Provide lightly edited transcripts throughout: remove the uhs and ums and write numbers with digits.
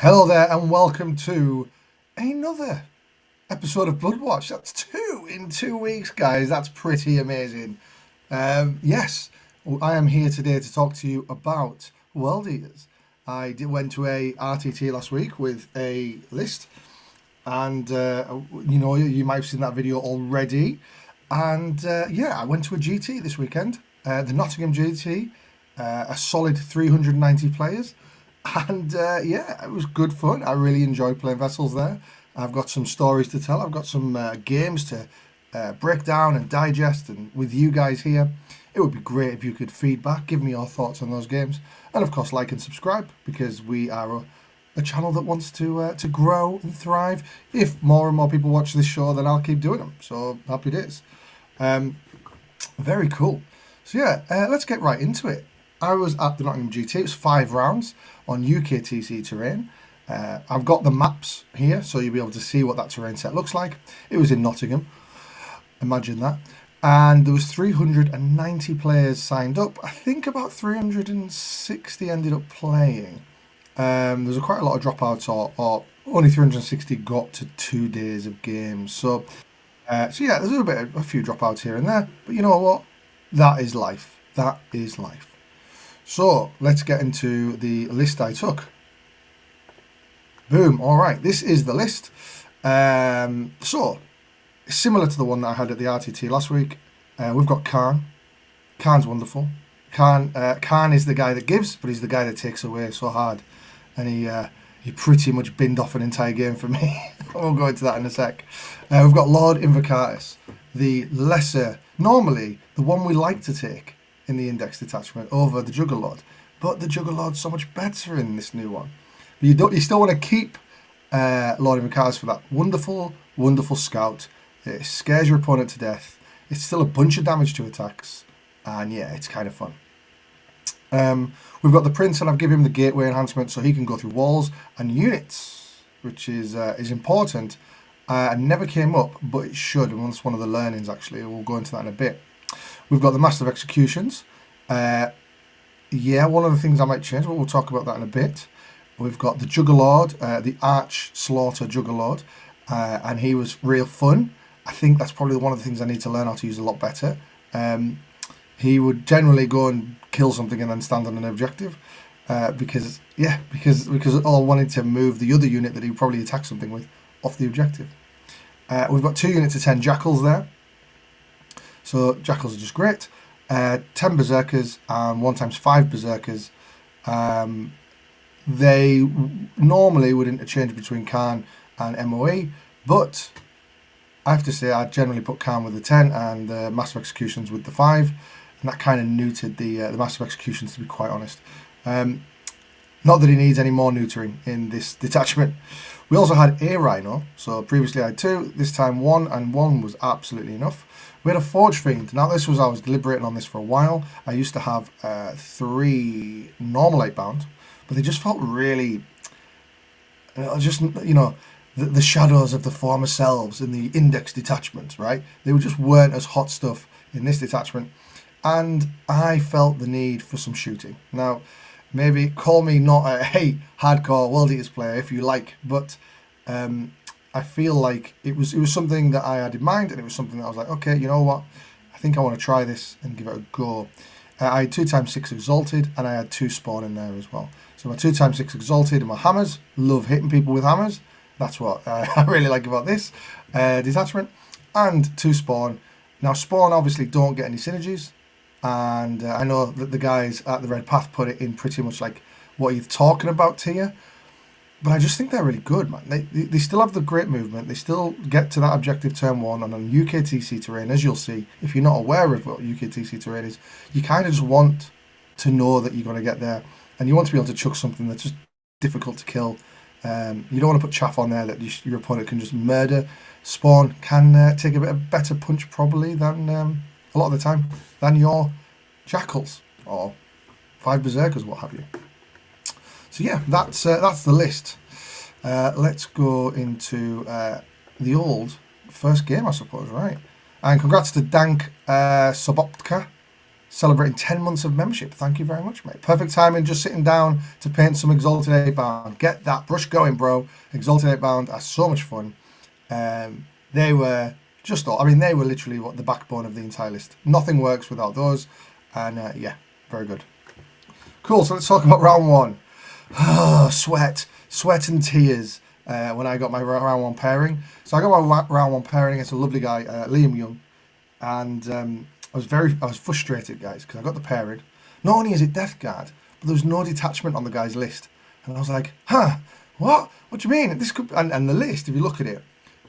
Hello there, and welcome to another episode of Bloodwatch. That's two in 2 weeks, guys. That's pretty amazing. Yes, I am here today to talk to you about World Eaters. Went to a RTT last week with a list, and you might have seen that video already. And yeah, I went to a GT this weekend, the Nottingham GT, a solid 390 players. And yeah, it was good fun. I really enjoyed playing Vessels there. I've got some stories to tell. I've got some games to break down and digest. And with you guys here, it would be great if you could feedback, give me your thoughts on those games. And of course, like and subscribe because we are a channel that wants to grow and thrive. If more and more people watch this show, then I'll keep doing them. So happy days. Very cool. So yeah, let's get right into it. I was at the Nottingham GT. It was 5 rounds on UKTC terrain. I've got the maps here, so you'll be able to see what that terrain set looks like. It was in Nottingham. Imagine that. And there was 390 players signed up. I think about 360 ended up playing. There was quite a lot of dropouts, or only 360 got to 2 days of games. So yeah, there's a few dropouts here and there. But you know what? That is life. That is life. So let's get into the list I took. Boom. All right. This is the list. So similar to the one that I had at the RTT last week, we've got Kharn. Kharn's wonderful. Kharn is the guy that gives, but he's the guy that takes away so hard. And he pretty much binned off an entire game for me. We'll go into that in a sec. We've got Lord Invocatus, the lesser, normally the one we like to take in the index detachment over the Juggerlord, but the Juggerlord's so much better in this new one. But you still want to keep Lord Invocatus for that wonderful scout. It scares your opponent to death. It's still a bunch of damage to attacks, and yeah, it's kind of fun. We've got the Prince, and I've given him the gateway enhancement so he can go through walls and units, which is important. And never came up, but it should, and that's one of the learnings actually. We'll go into that in a bit. We've got the Master of Executions. Yeah, one of the things I might change, but we'll talk about that in a bit. We've got the Juggerlord, the Arch Slaughter Juggerlord, and he was real fun. I think that's probably one of the things I need to learn how to use a lot better. He would generally go and kill something and then stand on an objective, because all wanted to move the other unit that he would probably attack something with off the objective. We've got 2 units of 10 Jackals there. So Jackals are just great. 10 Berserkers and 1x5 Berserkers. They normally would interchange between Kharn and MOE, but I have to say I generally put Kharn with the 10 and the Master of Executions with the 5, and that kind of neutered the Master of Executions, to be quite honest. Not that he needs any more neutering in this detachment. We also had a Rhino, so previously I had 2, this time 1, and 1 was absolutely enough. We had a Forge Fiend. Now I was deliberating on this for a while. I used to have 3 normal 8-bound, but they just felt really, the shadows of the former selves in the index detachment, right? They just weren't as hot stuff in this detachment, and I felt the need for some shooting. Now, maybe call me not a hardcore World Eaters player if you like, but I feel like it was something that I had in mind, and it was something that I was like, okay, you know what? I think I want to try this and give it a go. I had 2x6 Exalted, and I had 2 Spawn in there as well. So my 2x6 Exalted and my hammers. Love hitting people with hammers. That's what I really like about this detachment. And 2 Spawn. Now Spawn obviously don't get any synergies, and I know that the guys at the Red Path put it in pretty much like what you're talking about tier. But I just think they're really good, man. They still have the great movement. They still get to that objective turn 1 on a UKTC terrain, as you'll see. If you're not aware of what UKTC terrain is, you kind of just want to know that you're going to get there. And you want to be able to chuck something that's just difficult to kill. You don't want to put chaff on there that your opponent can just murder. Spawn can take a bit of better punch probably than, a lot of the time, than your Jackals or 5 Berserkers, what have you. So yeah, that's the list. Let's go into the old first game, I suppose, right? And congrats to Dank Soboptka celebrating 10 months of membership. Thank you very much, mate. Perfect timing, just sitting down to paint some Exalted 8-bound. Get that brush going, bro. Exalted 8-bound are so much fun. They were they were literally the backbone of the entire list. Nothing works without those. And yeah, very good. Cool, so let's talk about round one. Sweat and tears when I got my round one pairing. So I got my round one pairing against a lovely guy, Liam Young. And I was frustrated, guys, because I got the pairing. Not only is it Death Guard, but there was no detachment on the guy's list. And I was like, what? What do you mean? This could, and the list, if you look at it,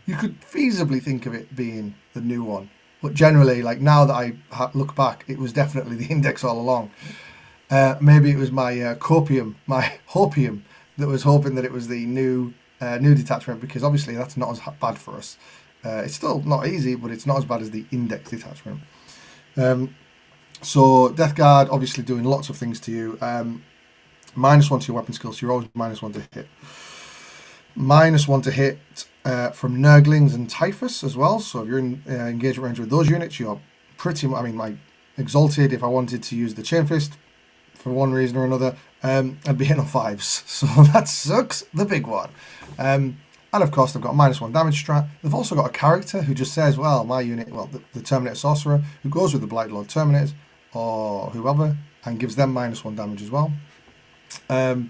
you could feasibly think of it being the new one. But generally, like now that I look back, it was definitely the index all along. Maybe it was my copium, my hopium, that was hoping that it was the new detachment, because obviously that's not as bad for us. It's still not easy, but it's not as bad as the index detachment. So Death Guard obviously doing lots of things to you. -1 to your weapon skills, so you're always -1 to hit. -1 to hit from Nurglings and Typhus as well. So if you're in engagement range with those units, you're pretty much, my Exalted, if I wanted to use the Chain Fist for one reason or another, I'd be hitting on 5s. So that sucks, the big one. And of course, they've got a -1 damage strat. They've also got a character who just says, well, my unit, the Terminator Sorcerer, who goes with the Blight Lord Terminators or whoever, and gives them -1 damage as well. And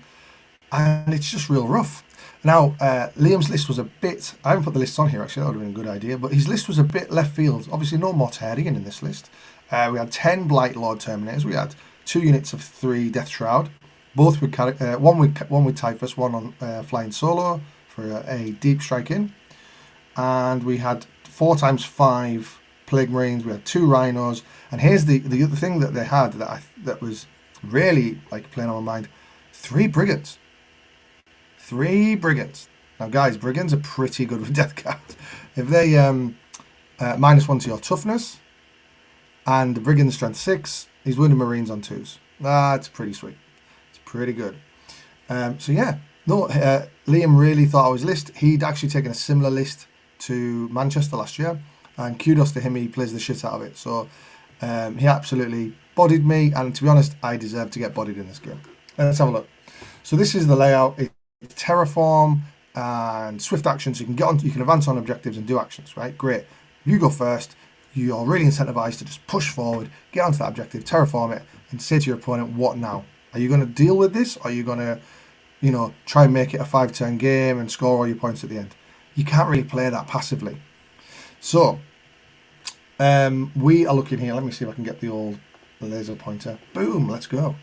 it's just real rough. Now, Liam's list was a bit, I haven't put the lists on here actually, that would have been a good idea, but his list was a bit left field. Obviously, no Mortarian in this list. We had 10 Blight Lord Terminators. We had 2 units of 3 Death Shroud, both with one with Typhus, one on flying solo for a deep strike in, and we had 4 times 5 Plague Marines. We had 2 Rhinos, and here's the other thing that they had that was really like playing on my mind: 3 Brigands. 3 Brigands. Now, guys, Brigands are pretty good with Death Guard. If they -1 to your toughness, and the Brigand strength 6, he's wounded Marines on 2s. That's pretty sweet. It's pretty good. So yeah. No, Liam really thought I was list. He'd actually taken a similar list to Manchester last year, and kudos to him, he plays the shit out of it. So he absolutely bodied me, and to be honest, I deserve to get bodied in this game. Let's have a look. So this is the layout. It's Terraform and Swift Action, so you can advance on objectives and do actions, right? Great. If you go first, you're really incentivized to just push forward, get onto that objective, terraform it, and say to your opponent, what now? Are you going to deal with this? Or are you going to try and make it a 5-turn game and score all your points at the end? You can't really play that passively. So, we are looking here. Let me see if I can get the old laser pointer. Boom, let's go.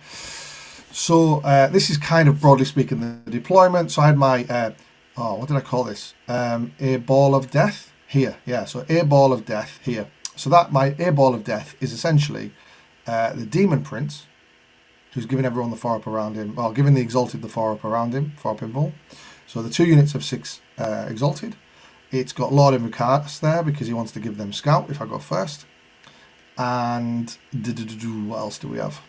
So, this is kind of, broadly speaking, the deployment. So I had my, what did I call this? A Ball of Death here. Yeah, so A Ball of Death here. So my A Ball of Death is essentially the Demon Prince, who's giving everyone the 4-up around him, well, giving the Exalted the 4-up around him, 4-up invul. So the 2 units of 6 Exalted. It's got Lord Invocatus there because he wants to give them Scout if I go first. And what else do we have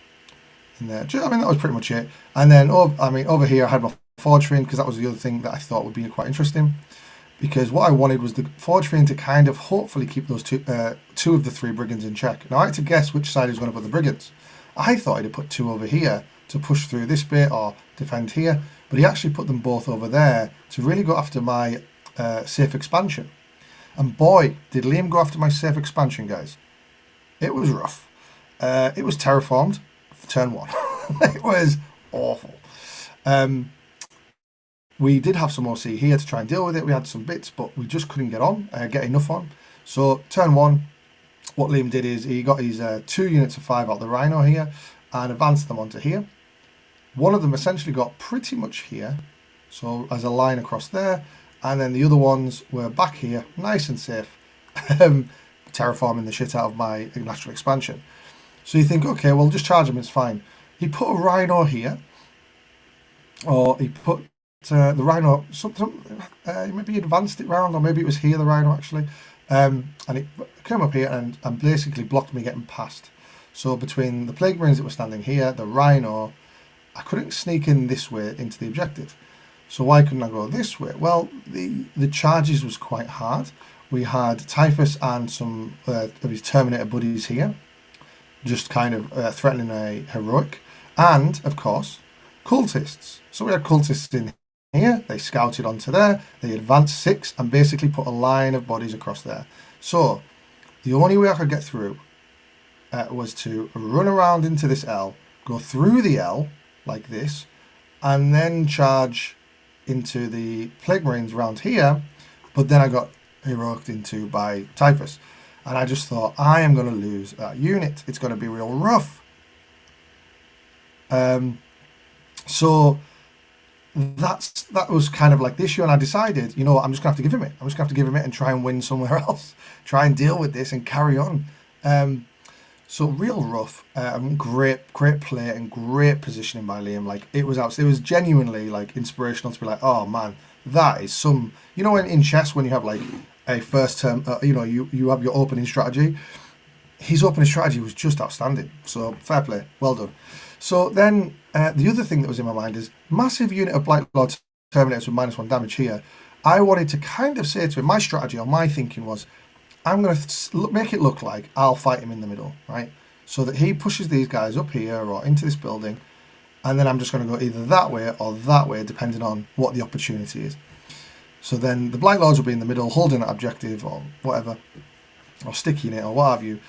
in there? That was pretty much it. And then, over here I had my Forge Fiend, because that was the other thing that I thought would be quite interesting. Because what I wanted was the Forge Fiend to kind of hopefully keep those 2 of the 3 Brigands in check. Now I had to guess which side he was going to put the Brigands. I thought he'd have put 2 over here to push through this bit or defend here, but he actually put them both over there to really go after my safe expansion. And boy, did Liam go after my safe expansion, guys. It was rough. It was terraformed for turn 1. It was awful. We did have some OC here to try and deal with it. We had some bits, but we just couldn't get enough on. So turn 1, what Liam did is he got his 2 units of 5 out the Rhino here and advanced them onto here. One of them essentially got pretty much here, so as a line across there, and then the other ones were back here, nice and safe, terraforming the shit out of my natural expansion. So you think, okay, well, just charge him, it's fine. He put a Rhino here, or he put the Rhino, maybe he advanced it round, or maybe it was here, the Rhino actually, and it came up here and basically blocked me getting past. So between the Plague Marines that were standing here, the Rhino, I couldn't sneak in this way into the objective. So why couldn't I go this way? Well, the charges was quite hard. We had Typhus and some of his Terminator buddies here. just kind of threatening a heroic, and of course, cultists. So we had cultists in here. They scouted onto there. They advanced 6 and basically put a line of bodies across there. So the only way I could get through was to run around into this L, go through the L like this, and then charge into the Plague Marines around here. But then I got heroiced into by Typhus. And I just thought, I am going to lose that unit. It's going to be real rough. So that was kind of like the issue. And I decided, you know what, I'm just going to have to give him it. I'm just going to have to give him it and try and win somewhere else. Try and deal with this and carry on. So real rough, great play and great positioning by Liam. Like it was genuinely like inspirational to be like, oh man, that is some. You know, in chess when you have like a first term, you have your opening strategy. His opening strategy was just outstanding. So fair play, well done. So then the other thing that was in my mind is massive unit of Blight Lord Terminators with -1 damage here. I wanted to kind of say to him, my strategy or my thinking was, I'm going to make it look like I'll fight him in the middle, right? So that he pushes these guys up here or into this building, and then I'm just going to go either that way or that way, depending on what the opportunity is. So then the Blight Lords will be in the middle, holding that objective or whatever, or sticking it or what have you,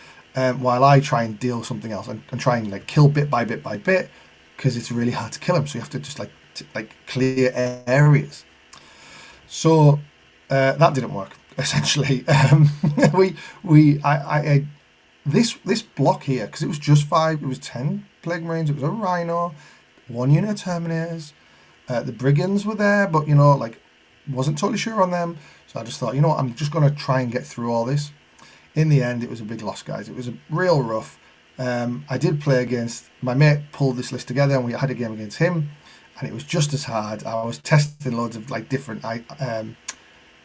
while I try and deal something else and try and like kill bit by bit by bit, because it's really hard to kill him. So you have to just like clear areas. So that didn't work. Essentially, this block here, because it was just 5, it was 10 Plague Marines, it was a Rhino, 1 unit of Terminators, the Brigands were there, but you know, like, wasn't totally sure on them, so I just thought, you know what, I'm just going to try and get through all this. In the end, it was a big loss, guys. It was a real rough. I did play against, my mate pulled this list together, and we had a game against him, and it was just as hard. I was testing loads of like different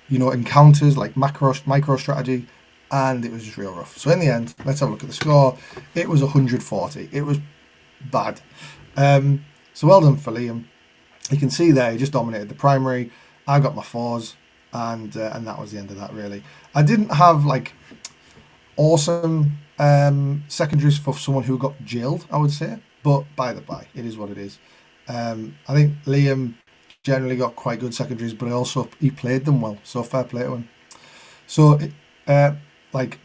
encounters like micro strategy, and it was just real rough. So in the end, let's have a look at the score. It was 140. It was bad. So well done for Liam. You can see there he just dominated the primary. I got my 4s, and that was the end of that. Really, I didn't have like awesome secondaries for someone who got jailed, I would say, but by the by, it is what it is. I think Liam generally got quite good secondaries, but he played them well, so fair play to him. So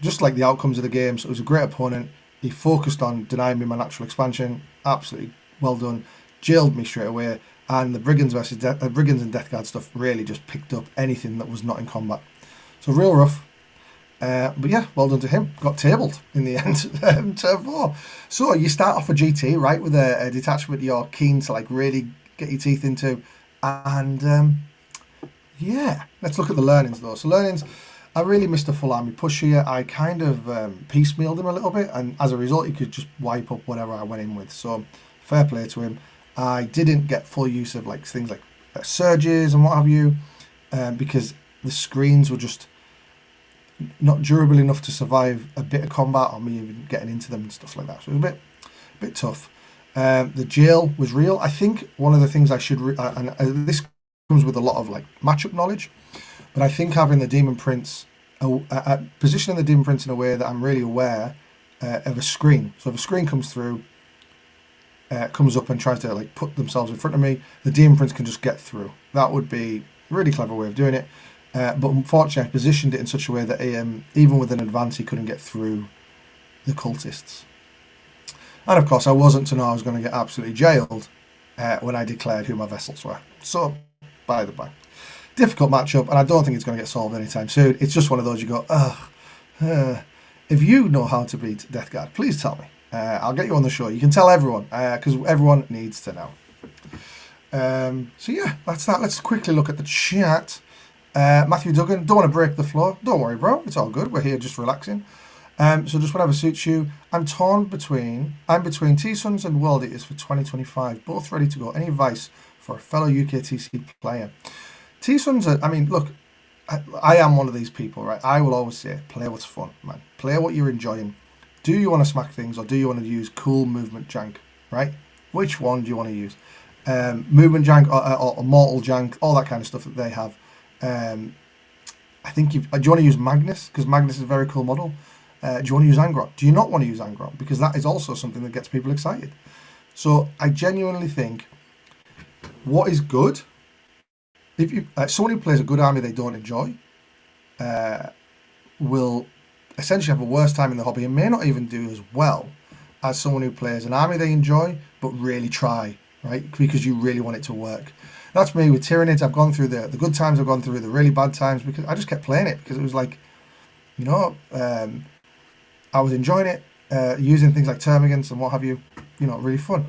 just like the outcomes of the game, so it was a great opponent. He focused on denying me my natural expansion, absolutely well done, jailed me straight away, and the Brigands Brigands and Death Guard stuff really just picked up anything that was not in combat. So real rough. But yeah, well done to him. Got tabled in the end, turn 4. So you start off a GT, right, with a detachment you're keen to like really get your teeth into. And yeah, let's look at the learnings though. So learnings, I really missed a full army push here. I kind of piecemealed him a little bit, and as a result, he could just wipe up whatever I went in with. So fair play to him. I didn't get full use of like things like surges and what have you, because the screens were just not durable enough to survive a bit of combat or me even getting into them and stuff like that. So it was a bit tough. The jail was real. I think one of the things I should, this comes with a lot of like matchup knowledge, but I think having the Demon Prince, positioning the Demon Prince in a way that I'm really aware of a screen. So if a screen comes through, comes up and tries to like put themselves in front of me, the Demon Prince can just get through. That would be a really clever way of doing it. But unfortunately, I positioned it in such a way that even with an advance, he couldn't get through the cultists. And of course, I wasn't to know I was going to get absolutely jailed when I declared who my vessels were. So, by the by, difficult matchup, and I don't think it's going to get solved anytime soon. It's just one of those you go, ugh. If you know how to beat Death Guard, please tell me. I'll get you on the show. You can tell everyone, because everyone needs to know. So yeah, that's that. Let's quickly look at the chat. Matthew Duggan, don't want to break the floor. Don't worry, bro. It's all good. We're here just relaxing. So just whatever suits you. I'm between T-Suns and World Eaters for 2025. Both ready to go. Any advice for a fellow UKTC player? T-Suns are, look, I am one of these people, right? I will always say, play what's fun, man. Play what you're enjoying. Do you want to smack things, or do you want to use cool movement jank, right? Which one do you want to use? Movement jank or mortal jank, all that kind of stuff that they have. I think do you want to use Magnus? Because Magnus is a very cool model. Do you want to use Angron? Do you not want to use Angron? Because that is also something that gets people excited. So I genuinely think what is good, if you someone who plays a good army they don't enjoy, will essentially have a worse time in the hobby and may not even do as well as someone who plays an army they enjoy but really try, right? Because you really want it to work. That's me with Tyranids. I've gone through the good times, I've gone through the really bad times because I just kept playing it because it was like, I was enjoying it, using things like Termagants and what have you, really fun.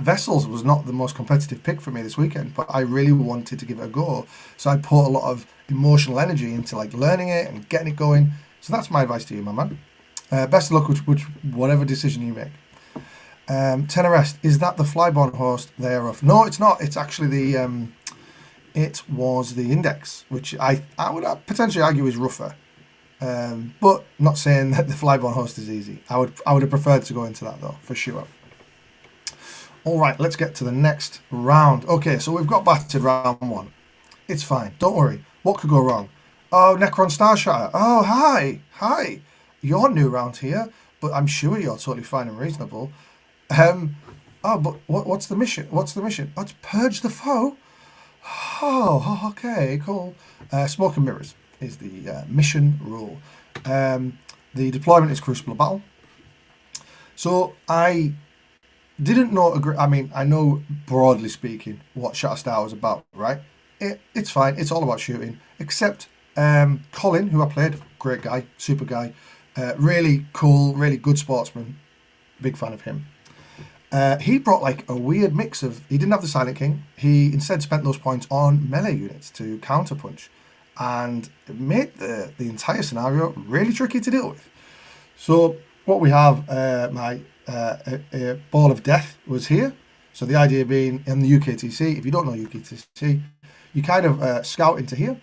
Vessels was not the most competitive pick for me this weekend, but I really wanted to give it a go. So I put a lot of emotional energy into like learning it and getting it going. So that's my advice to you, my man. Best of luck with whatever decision you make. Tenorest, is that the Flyborn host thereof? No, it's not. It's actually it was the Index, which I would potentially argue is rougher. But not saying that the Flyborn host is easy. I would have preferred to go into that though, for sure. All right, let's get to the next round. Okay, so we've got battered round 1. It's fine. Don't worry. What could go wrong? Oh, Necron Star Shatter. Oh, hi. You're new around here, but I'm sure you're totally fine and reasonable. But what's the mission? Oh, it's purge the foe. Oh, okay, cool. Smoke and Mirrors is the mission rule. The deployment is Crucible of Battle. So I didn't know. I mean, I know broadly speaking what Shatterstar was about, right? It's fine. It's all about shooting, except Colin, who I played, great guy, super guy, really cool, really good sportsman. Big fan of him. He brought like a weird mix of. He didn't have the Silent King. He instead spent those points on melee units to counterpunch, and it made the entire scenario really tricky to deal with. So what we have, my Ball of Death was here. So the idea being in the UKTC, if you don't know UKTC, you kind of scout into here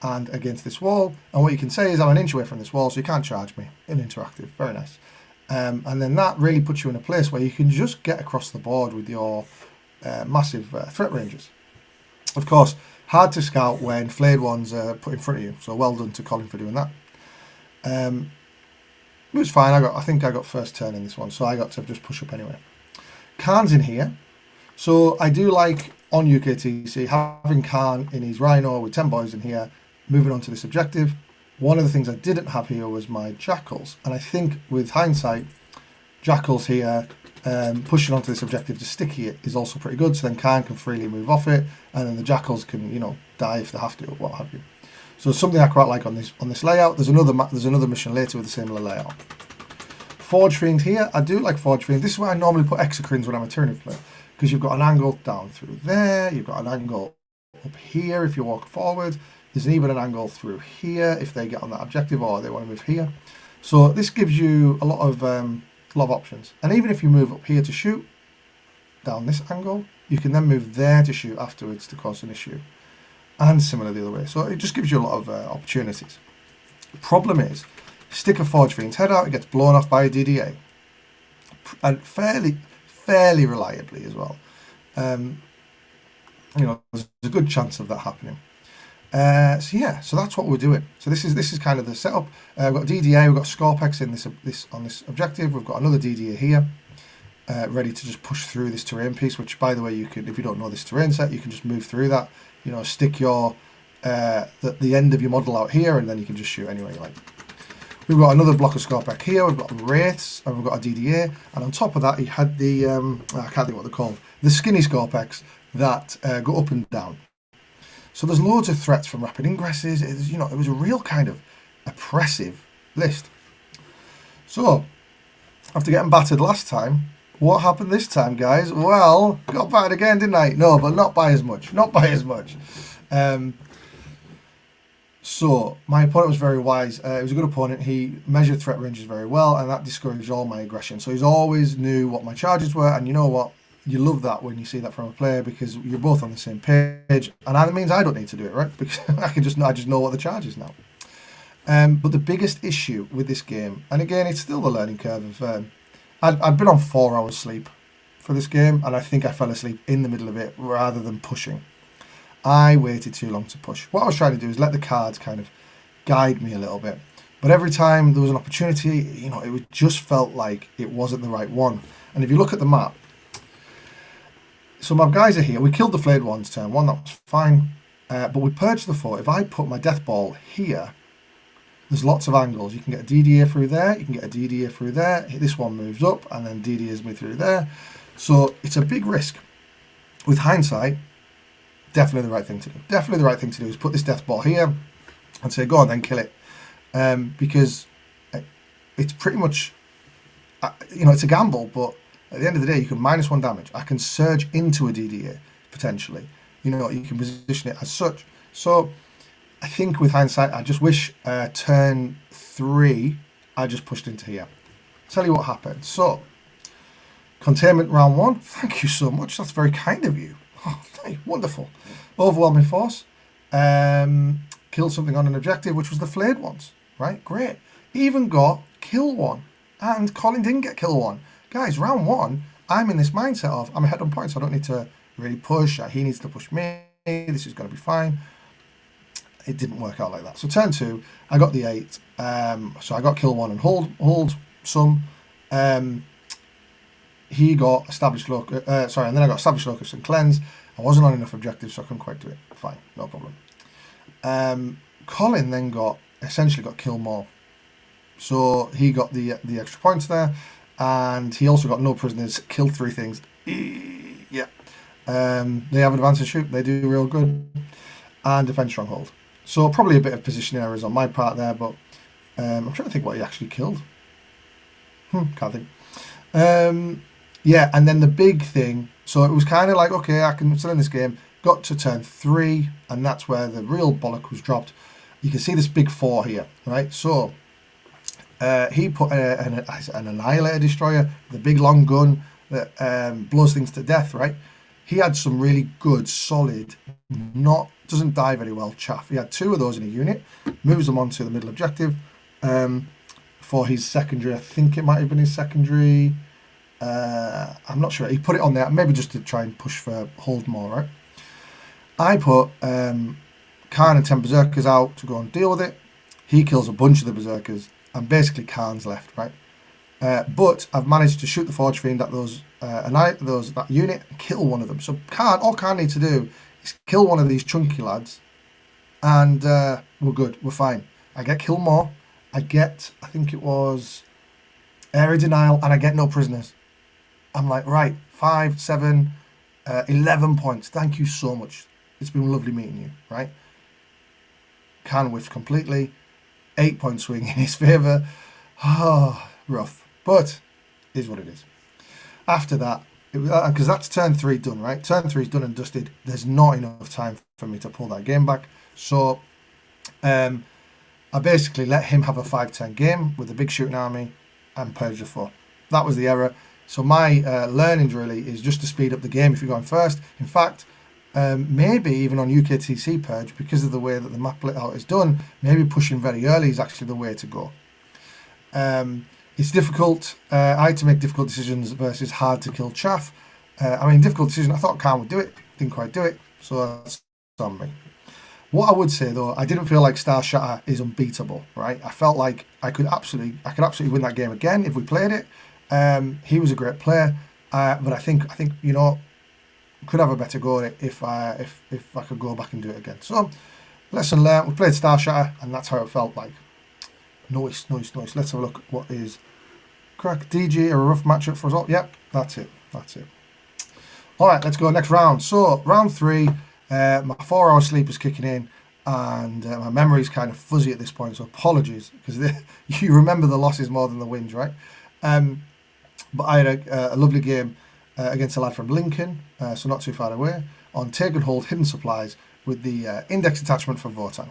and against this wall. And what you can say is I'm an inch away from this wall, so you can't charge me. In interactive, very nice. And then that really puts you in a place where you can just get across the board with your massive threat ranges. Of course, hard to scout when flayed ones are put in front of you. So well done to Colin for doing that. It was fine. I think I got first turn in this one, so I got to just push up anyway. Kharn's in here. So I do like, on UKTC, having Kharn in his Rhino with 10 boys in here, moving on to this objective. One of the things I didn't have here was my Jackals. And I think, with hindsight, Jackals here, pushing onto this objective to sticky it is also pretty good. So then Kharn can freely move off it, and then the Jackals can, die if they have to, or what have you. So something I quite like on this layout. There's another mission later with a similar layout. Forge Fiend here. I do like Forge Fiend. This is where I normally put Exocrines when I'm a Tyranid player, because you've got an angle down through there. You've got an angle up here if you walk forward. There's even an angle through here if they get on that objective or they want to move here. So this gives you a lot of options. And even if you move up here to shoot down this angle, you can then move there to shoot afterwards to cause an issue. And similar the other way. So it just gives you a lot of opportunities. Problem is, stick a Forge Fiend's head out, it gets blown off by a DDA. And fairly reliably as well. There's a good chance of that happening. So that's what we're doing. So this is kind of the setup. We've got DDA, we've got Scorpex in on this objective. We've got another DDA here, ready to just push through this terrain piece. Which, by the way, you could, if you don't know this terrain set, you can just move through that. Stick your the end of your model out here, and then you can just shoot anywhere you like. We've got another block of Scorpex here. We've got Wraiths, and we've got a DDA, and on top of that, he had the I can't think what they're called, the skinny Scorpex that go up and down. So there's loads of threats from rapid ingresses. It was a real kind of oppressive list. So after getting battered last time, what happened this time, guys? Well, got battered again, didn't I? No, but not by as much. So my opponent was very wise. He was a good opponent. He measured threat ranges very well, and that discouraged all my aggression. So he's always knew what my charges were, and you know what? You love that when you see that from a player, because you're both on the same page, and that means I don't need to do it, right? Because I just know what the charge is now. But the biggest issue with this game, and again, it's still the learning curve of. I'd been on 4 hours sleep for this game, and I think I fell asleep in the middle of it rather than pushing. I waited too long to push. What I was trying to do is let the cards kind of guide me a little bit. But every time there was an opportunity, it just felt like it wasn't the right one. And if you look at the map, so my guys are here. We killed the flayed ones turn one, that was fine. But we purged the fort. If I put my death ball here, there's lots of angles. You can get a DDA through there, you can get a DDA through there. This one moves up and then DDAs me through there. So it's a big risk. With hindsight, definitely the right thing to do. Definitely the right thing to do is put this death ball here and say, go on then, kill it. Because it's pretty much, it's a gamble, but at the end of the day, you can -1 damage. I can surge into a DDA, potentially. You can position it as such. So I think with hindsight, I just wish turn 3, I just pushed into here. Tell you what happened. So, containment round 1. Thank you so much. That's very kind of you. Oh, wonderful. Overwhelming force. Killed something on an objective, which was the flayed ones. Right? Great. Even got kill 1. And Colin didn't get kill 1. Guys, round 1, I'm in this mindset of, I'm ahead on points, so I don't need to really push. He needs to push me. This is going to be fine. It didn't work out like that. So turn 2, I got the 8. So I got kill 1 and hold some. He got established locus. And then I got established locus and cleanse. I wasn't on enough objectives, so I couldn't quite do it. Fine, no problem. Colin then essentially got kill more. So he got the extra points there, and he also got no prisoners. Killed 3 things. Yeah. They have advance and shoot. They do real good. And defense stronghold. So probably a bit of positioning errors on my part there, but I'm trying to think what he actually killed. Can't think. Yeah, and then the big thing. So it was kind of like, okay, I'm still in this game. Got to turn 3, and that's where the real bollock was dropped. You can see this big 4 here, right? So he put an Annihilator Destroyer, the big long gun that blows things to death, right? He had some really good, solid, doesn't die very well chaff. He had 2 of those in a unit, moves them onto the middle objective for his secondary. I think it might have been his secondary. I'm not sure. He put it on there, maybe just to try and push for hold more, right? I put Kharn and 10 Berserkers out to go and deal with it. He kills a bunch of the Berserkers, and basically Kharn's left, right? But I've managed to shoot the Forge Fiend at that unit and kill one of them. So all Kharn needs to do is kill one of these chunky lads, and we're good. We're fine. I get kill more. I think it was area denial, and I get no prisoners. I'm like, right, 5, 7, 11 points. Thank you so much. It's been lovely meeting you, right? Kharn whiffed completely. 8-point swing in his favour. Oh, rough. But is what it is. After that, because that's turn 3 done, right? Turn 3 is done and dusted. There's not enough time for me to pull that game back. So I basically let him have a 5-turn game with a big shooting army and purge the 4. That was the error. So my learnings really is just to speed up the game if you're going first. In fact, maybe even on UKTC purge, because of the way that the map layout is done, maybe pushing very early is actually the way to go. It's difficult. I had to make difficult decisions versus hard to kill chaff. Difficult decision. I thought Kharn would do it. Didn't quite do it. So that's on me. What I would say though, I didn't feel like Star Shatter is unbeatable, right? I felt like I could absolutely win that game again if we played it. He was a great player, but I think could have a better go at it if I could go back and do it again. So lesson learned. We played Star Shatter, and that's how it felt like. Nice. Let's have a look. What is crack DG a rough matchup for us all? Yep, that's it. All right, let's go next round. So round 3, my 4-hour sleep is kicking in, and my memory is kind of fuzzy at this point. So apologies, because you remember the losses more than the wins, right? But I had a lovely game against a lad from Lincoln, so not too far away, on Take and Hold Hidden Supplies with the index attachment for Votan.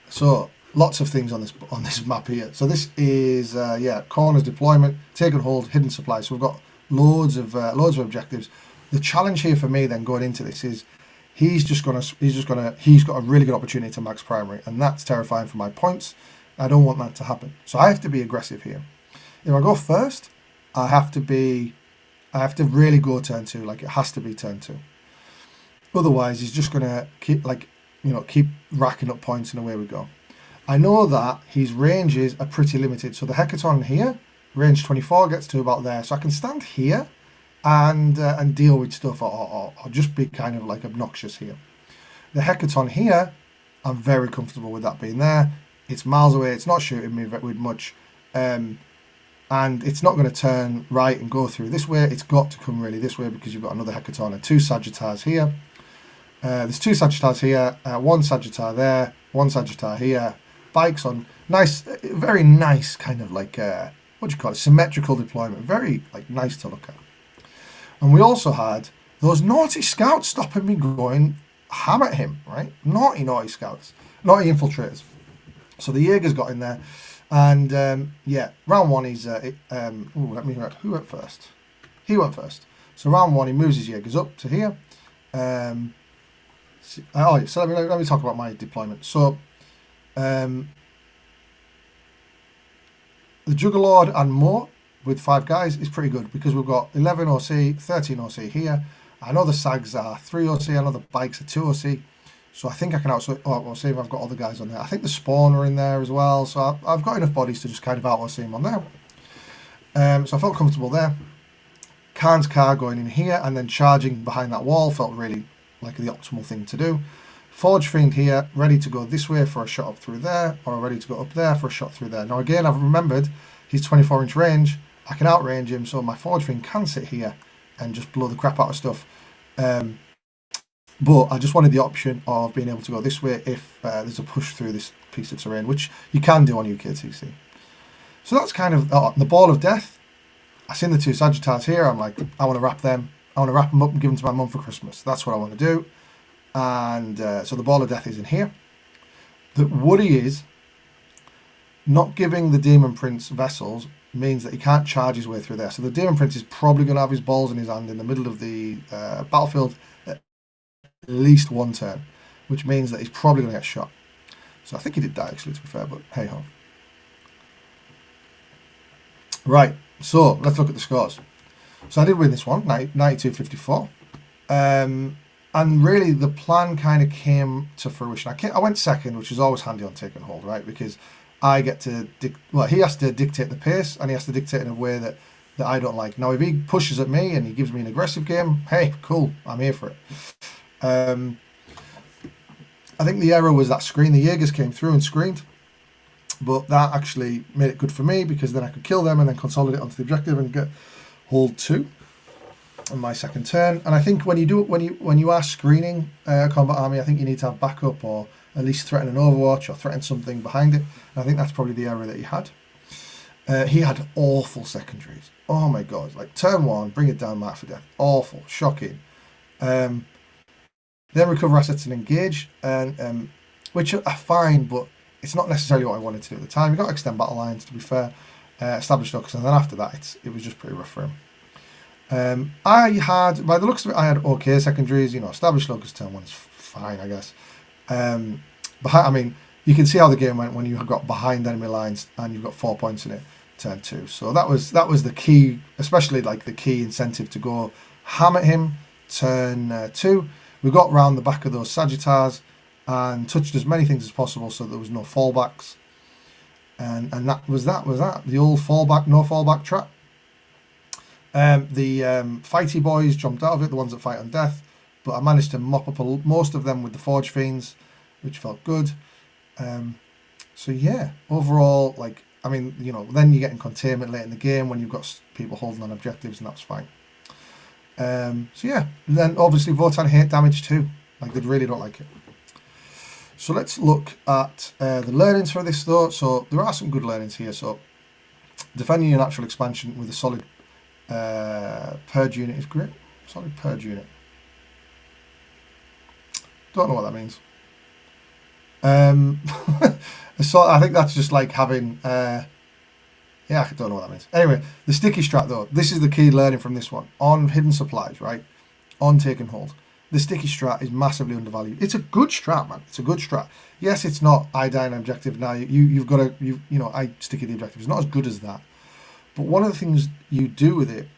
So lots of things on this map here. So this is Corner's deployment, Take and Hold Hidden Supplies. So we've got loads of objectives. The challenge here for me then going into this is he's got a really good opportunity to max primary, and that's terrifying for my points. I don't want that to happen. So I have to be aggressive here. If I go first, I have to really go turn 2, like it has to be turn 2. Otherwise, he's just gonna keep keep racking up points, and away we go. I know that his ranges are pretty limited. So the Hecaton here, range 24, gets to about there. So I can stand here and deal with stuff, or just be kind of like obnoxious here. The Hecaton here, I'm very comfortable with that being there. It's miles away. It's not shooting me with much. And it's not going to turn right and go through this way. It's got to come really this way because you've got another Hecaton and 2 Sagittars here. There's 2 Sagittars here, 1 Sagittar there, 1 Sagittar here. Bikes on nice, very nice kind of like what do you call it? Symmetrical deployment. Very like nice to look at. And we also had those naughty scouts stopping me going ham at him, right? Naughty scouts, naughty infiltrators. So the Jaeger's got in there, and yeah, round 1 he's let me read. Who went first? He went first. So round 1 he moves his Jaegers up to here. So let me talk about my deployment. So the Juggerlord and more with 5 guys is pretty good because we've got 11 OC, 13 OC here. I know the Sags are 3 OC, I know the Bikes are 2 OC. So I think I can see if I've got all the guys on there. I think the Spawn are in there as well. So I've got enough bodies to just kind of out-OC them on there. So I felt comfortable there. Kharn's car going in here and then charging behind that wall felt really like the optimal thing to do. Forge Fiend here, ready to go this way for a shot up through there, or ready to go up there for a shot through there. Now again, I've remembered his 24-inch range. I can outrange him, so my Forge Fiend can sit here and just blow the crap out of stuff. But I just wanted the option of being able to go this way if there's a push through this piece of terrain, which you can do on UKTC. So that's kind of the Ball of Death. I seen the 2 Sagittars here. I'm like, I want to wrap them. I want to wrap them up and give them to my mum for Christmas. That's what I want to do. And so the Ball of Death is in here. The Woody is not giving the Demon Prince vessels means that he can't charge his way through there. So the Demon Prince is probably going to have his balls in his hand in the middle of the battlefield at least 1 turn, which means that he's probably going to get shot. So I think he did die actually, to be fair, but hey ho. Right, so let's look at the scores. So I did win this one, 92-54. And really the plan kind of came to fruition. I went second, which is always handy on Take and Hold, right? Because I get to, he has to dictate the pace and he has to dictate in a way that I don't like. Now, if he pushes at me and he gives me an aggressive game, hey, cool, I'm here for it. I think the error was that screen. The Jaegers came through and screened, but that actually made it good for me because then I could kill them and then consolidate onto the objective and get hold 2 on my second turn. And I think when you are screening a combat army, I think you need to have backup or at least threaten an Overwatch or threaten something behind it. And I think that's probably the error that he had. He had awful secondaries. Oh my god! Like turn 1, bring it down, mark for death. Awful, shocking. Then recover assets and engage, and which are fine, but it's not necessarily what I wanted to do at the time. You got to extend battle lines, to be fair. Establish locus, and then after that, it was just pretty rough for him. I had, by the looks of it, I had okay secondaries. You know, established locus turn 1 is fine, I guess. I mean, you can see how the game went when you got behind enemy lines and you've got 4 points in it, turn 2. So that was the key, especially like the key incentive to go ham at him, turn 2. We got round the back of those Sagittars and touched as many things as possible so there was no fallbacks. And that was that. The old fallback, no fallback trap. The fighty boys jumped out of it, the ones that fight on death, but I managed to mop up most of them with the Forge Fiends, which felt good. So yeah, overall, like, I mean, you know, then you're getting containment late in the game when you've got people holding on objectives, and that's fine. So yeah, and then obviously Votan hate damage too, like they really don't like it. So let's look at the learnings for this though. So there are some good learnings here. So defending your natural expansion with a solid purge unit is great. Solid purge unit. Don't know what that means. So I think that's just like having yeah, I don't know what that means. Anyway, the sticky strat though, this is the key learning from this one. On hidden supplies, right? On take and hold. The sticky strat is massively undervalued. It's a good strat, man. It's a good strat. Yes, it's not I die an objective. Now you've got to you know, I sticky the objective. It's not as good as that. But one of the things you do with it,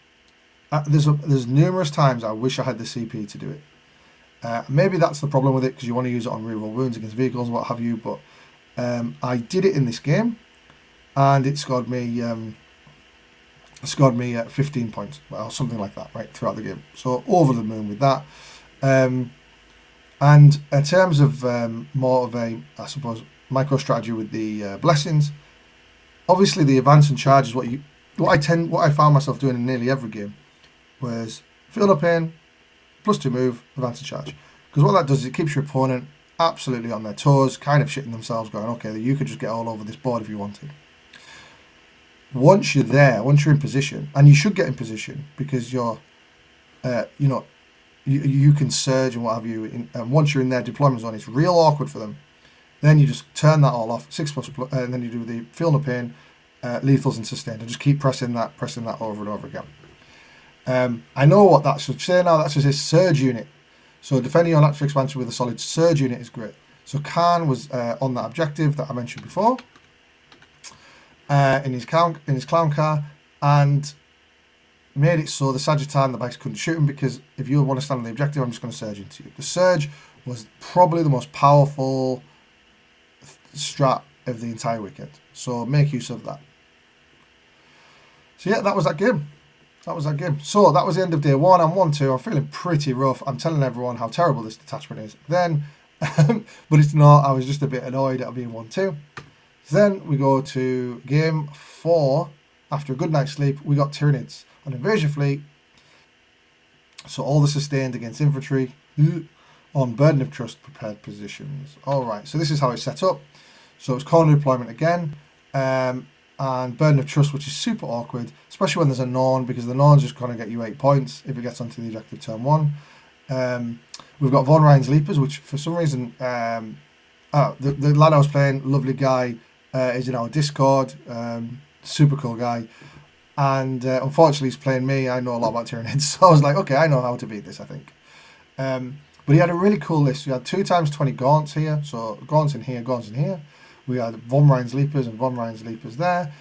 there's numerous times I wish I had the CP to do it. Maybe that's the problem with it because you want to use it on reroll wounds against vehicles, what have you. But I did it in this game, and it scored me 15 points, or something like that, right, throughout the game. So over the moon with that. And in terms of more of a, I suppose, micro strategy with the blessings, obviously the advance and charge is what I found myself doing in nearly every game was field up in, +2 move, advance and charge. Because what that does is it keeps your opponent absolutely on their toes, kind of shitting themselves, going, okay, you could just get all over this board if you wanted. Once you're there, once you're in position, and you should get in position because you're, you can surge and what have you. And once you're in their deployment zone, it's real awkward for them. Then you just turn that all off, 6+, and then you do the feel no pain, lethals and sustained, and just keep pressing that over and over again. I know what that should say now. That should say surge unit. So defending your natural expansion with a solid surge unit is great. So Kharn was on that objective that I mentioned before in his clown car, and made it so the Sagittarian and the bikes couldn't shoot him, because if you want to stand on the objective, I'm just going to surge into you. The surge was probably the most powerful strat of the entire weekend, so make use of that. So yeah, that was that game. So that was the end of day 1. I'm 1-2. I'm feeling pretty rough. I'm telling everyone how terrible this detachment is then, but it's not. I was just a bit annoyed at being 1-2. Then we go to game 4. After a good night's sleep, we got Tyranids on Invasion Fleet. So all the sustained against infantry on Burden of Trust prepared positions. All right, so this is how it's set up. So it's corner deployment again, and Burden of Trust, which is super awkward, especially when there's a Norn, because the Norn's just going to get you 8 points if it gets onto the objective turn 1. We've got Von Ryan's Leapers, which for some reason, the lad I was playing, lovely guy, is in our Discord, super cool guy. And unfortunately, he's playing me. I know a lot about Tyranids, so I was like, okay, I know how to beat this, I think. But he had a really cool list. We had 2x20 gaunts here, so gaunts in here, gaunts in here. We had Von Ryan's Leapers and Von Ryan's Leapers there.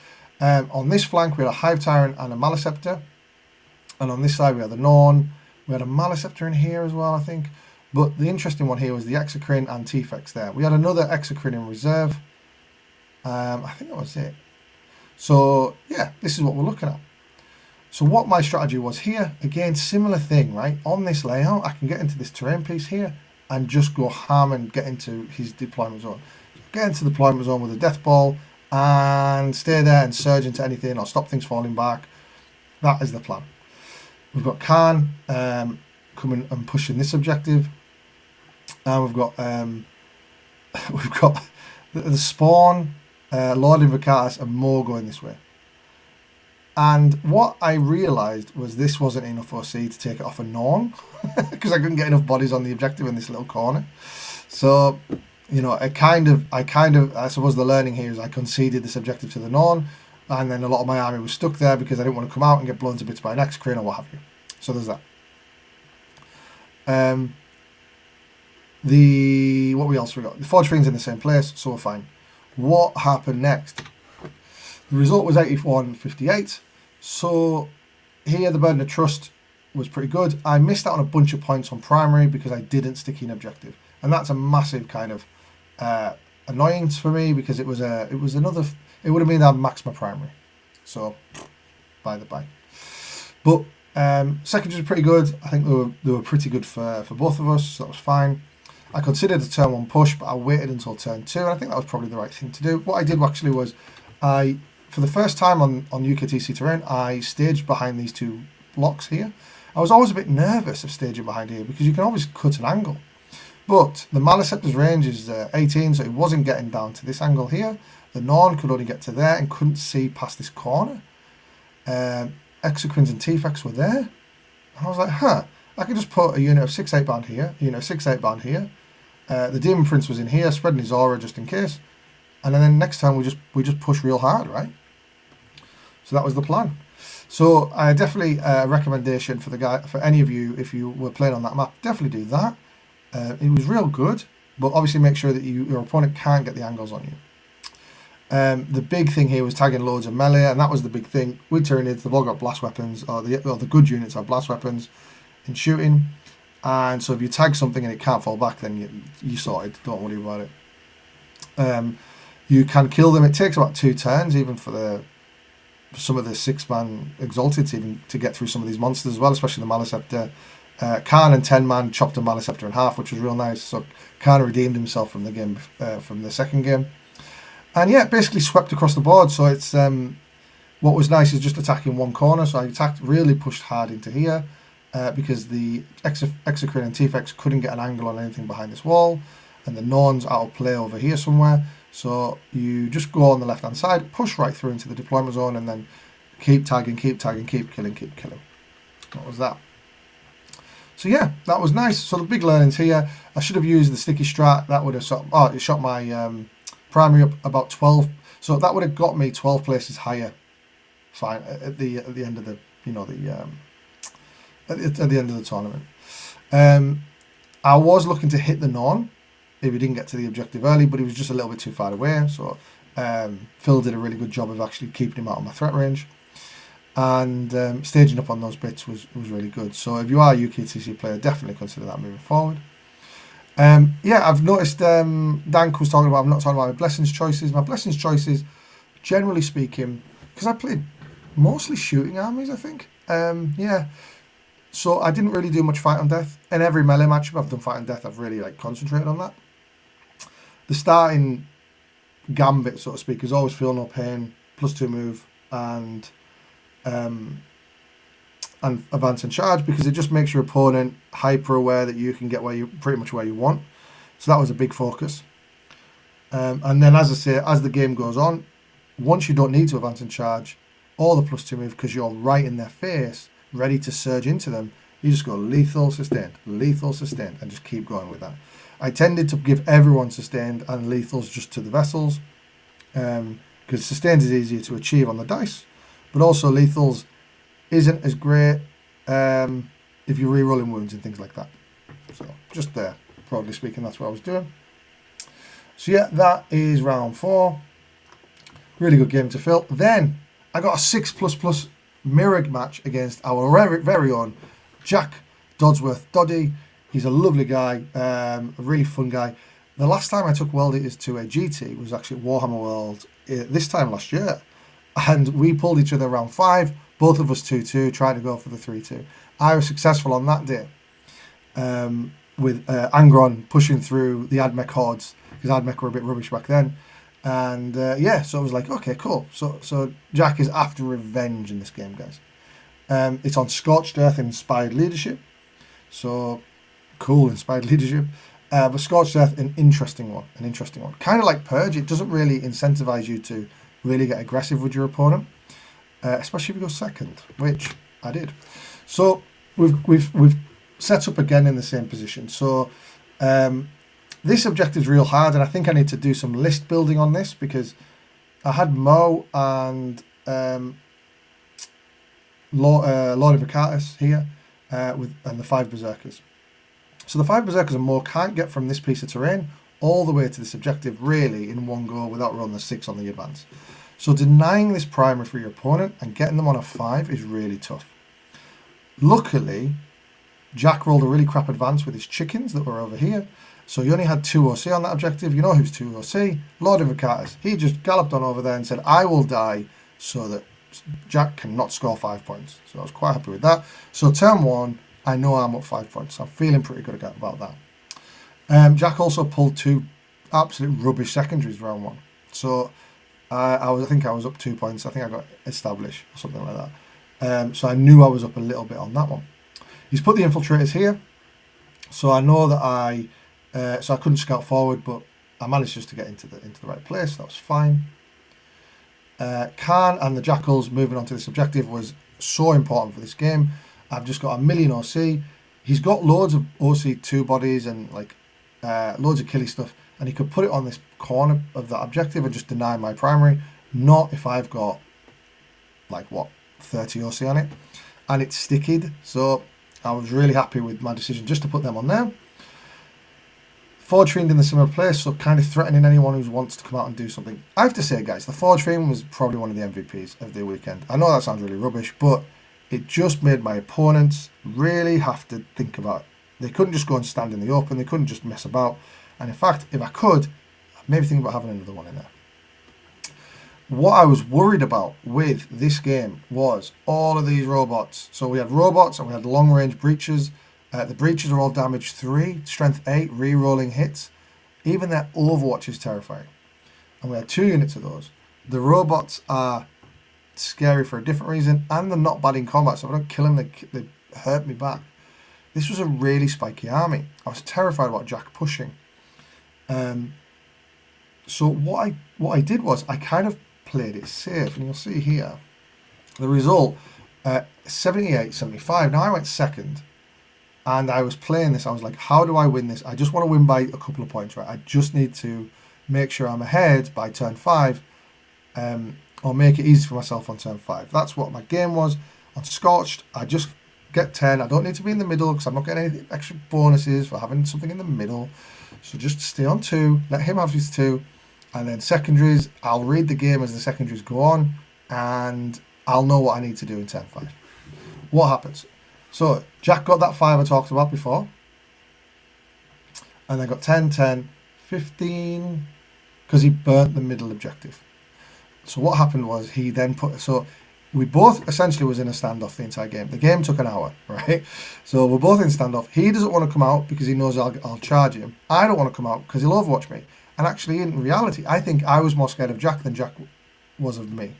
On this flank, we had a Hive Tyrant and a Maleceptor. And on this side, we had the Norn. We had a Maleceptor in here as well, I think. But the interesting one here was the Exocrine and T-Fex there. We had another Exocrine in reserve. I think that was it. So, yeah, this is what we're looking at. So what my strategy was here, again, similar thing, right? On this layout, I can get into this terrain piece here and just go ham and get into his deployment zone. Get into the deployment zone with a death ball and stay there and surge into anything or stop things falling back. That is the plan. We've got Kharn coming and pushing this objective, and we've got the Spawn, Lord Invocatus and more going this way. And what I realised was this wasn't enough OC to take it off a Norn, because I couldn't get enough bodies on the objective in this little corner. So, you know, I suppose the learning here is I conceded this objective to the Norn, and then a lot of my army was stuck there because I didn't want to come out and get blown to bits by an Exocrine or what have you. So there's that. What else we got? The Forge Fiend's in the same place, so we're fine. What happened next? The result was 81-58. So here the Burden of Trust was pretty good. I missed out on a bunch of points on primary because I didn't stick in objective, and that's a massive kind of annoyance for me, because it would have meant I'd max my primary. So by the by, but secondaries were pretty good. I think they were pretty good for both of us, so that was fine. I considered a turn 1 push, but I waited until turn 2, and I think that was probably the right thing to do. What I did actually was for the first time on UKTC terrain, I staged behind these 2 blocks here. I was always a bit nervous of staging behind here because you can always cut an angle. But the Maleceptor's range is 18, so it wasn't getting down to this angle here. The Norn could only get to there and couldn't see past this corner. Exocrines and T-Fex were there. And I was like, I could just put a unit of 6-8 bound here, a unit of 6-8 bound here. The Demon Prince was in here, spreading his aura just in case. And then next time we just push real hard, right? So that was the plan. So definitely a recommendation for any of you, if you were playing on that map, definitely do that. It was real good, but obviously make sure that your opponent can't get the angles on you. The big thing here was tagging loads of melee, and that was the big thing. With Tyranids, they've all got blast weapons, or the good units have blast weapons in shooting. And so if you tag something and it can't fall back, then you sorted. Don't worry about it. You can kill them. It takes about 2 turns, even for some of the 6-man exalted even to get through some of these monsters as well, especially the Maleceptor. Kharn and 10-man chopped the Maleceptor in half, which was real nice. So Kharn redeemed himself from the game, from the second game. And yeah, basically swept across the board. So it's what was nice is just attacking one corner. So I really pushed hard into here because the Exocrine and T-Fex couldn't get an angle on anything behind this wall, and the Norn's out of play over here somewhere. So you just go on the left hand side, push right through into the deployment zone, and then keep tagging, keep killing. What was that? So yeah, that was nice. So the big learnings here. I should have used the sticky strat. That would have it shot my primary up about 12. So that would have got me 12 places higher. Fine at the end of the at the end of the tournament. I was looking to hit the Norn if he didn't get to the objective early, but he was just a little bit too far away. So Phil did a really good job of actually keeping him out of my threat range, and staging up on those bits was really good. So if you are a UKTC player, definitely consider that moving forward. Yeah, I've noticed Dank was talking about, I'm not talking about my blessings choices. My blessings choices, generally speaking, because I played mostly shooting armies, I think. Yeah. So I didn't really do much fight on death. In every melee matchup I've done fight on death, I've really concentrated on that. The starting gambit, so to speak, is always feel no pain, +2 move, and advance and charge, because it just makes your opponent hyper aware that you can get pretty much where you want. So that was a big focus. And then, as I say, as the game goes on, once you don't need to advance and charge or the +2 move because you're right in their face, ready to surge into them, you just go lethal, sustained, and just keep going with that. I tended to give everyone sustained and lethals just to the vessels, because sustained is easier to achieve on the dice, but also lethals isn't as great if you're re-rolling wounds and things like that. So just there, broadly speaking, that's what I was doing. So yeah, that is round 4. Really good game to fill. Then I got a 6++ mirror match against our very own Jack Dodsworth Doddy. He's a lovely guy, a really fun guy. The last time I took World Eaters to a GT was actually at Warhammer World this time last year, and we pulled each other round 5, both of us 2-2, trying to go for the 3-2. I was successful on that day with Angron pushing through the Admech hordes, because Admech were a bit rubbish back then. And yeah, so I was like, okay, cool. So Jack is after revenge in this game, guys. It's on Scorched Earth Inspired Leadership. So cool, Inspired Leadership. But Scorched Earth, an interesting one. Kind of like Purge, it doesn't really incentivize you to really get aggressive with your opponent, especially if you go second, which I did. So we've set up again in the same position. So this objective's real hard, and I think I need to do some list building on this, because I had Mo and Lord of Acatus here and the 5 Berserkers. So the 5 Berserkers and Mo can't get from this piece of terrain all the way to this objective really in one go without rolling the 6 on the advance. So denying this primary for your opponent and getting them on a 5 is really tough. Luckily, Jack rolled a really crap advance with his chickens that were over here. So he only had 2 OC on that objective. You know who's 2 OC? Lord of Acatus. He just galloped on over there and said, I will die so that Jack cannot score 5 points. So I was quite happy with that. So turn 1, I know I'm up 5 points. So I'm feeling pretty good about that. Jack also pulled 2 absolute rubbish secondaries round 1. So I think I was up 2 points. I think I got established or something like that. So I knew I was up a little bit on that one. He's put the infiltrators here. So I know that so I couldn't scout forward, but I managed just to get into the right place. That was fine. Kharn and the Jackals moving on to this objective was so important for this game. I've just got a million OC. He's got loads of OC 2 bodies and like loads of killy stuff, and he could put it on this corner of that objective and just deny my primary. Not if I've got like 30 OC on it, and it's stickied. So I was really happy with my decision just to put them on there. Forge Fiend in the similar place, so kind of threatening anyone who wants to come out and do something. I have to say, guys, the Forge Fiend was probably one of the MVPs of the weekend. I know that sounds really rubbish, but it just made my opponents really have to think about it. They couldn't just go and stand in the open. They couldn't just mess about. And in fact, if I could, I'd maybe think about having another one in there. What I was worried about with this game was all of these robots. So we had robots and we had long range breaches. The breaches are all damage 3, strength 8, re-rolling hits. Even their Overwatch is terrifying. And we had 2 units of those. The robots are scary for a different reason, and they're not bad in combat, so if I don't kill them, they hurt me back. This was a really spiky army. I was terrified about Jack pushing. So what I did was I kind of played it safe, and you'll see here the result, 78-75. Now I went second, and I was playing this. I was like, how do I win this? I just want to win by a couple of points, right? I just need to make sure I'm ahead by turn 5, or make it easy for myself on turn 5. That's what my game was. On Scorched, I just get 10. I don't need to be in the middle because I'm not getting any extra bonuses for having something in the middle. So just stay on 2, let him have his 2. And then secondaries, I'll read the game as the secondaries go on, and I'll know what I need to do in turn 5. What happens? So Jack got that 5 I talked about before, and I got 10, 10, 15, because he burnt the middle objective. So what happened was he then so we both essentially was in a standoff the entire game. The game took an hour, right? So we're both in standoff. He doesn't want to come out because he knows I'll charge him. I don't want to come out because he'll overwatch me. And actually, in reality, I think I was more scared of Jack than Jack was of me.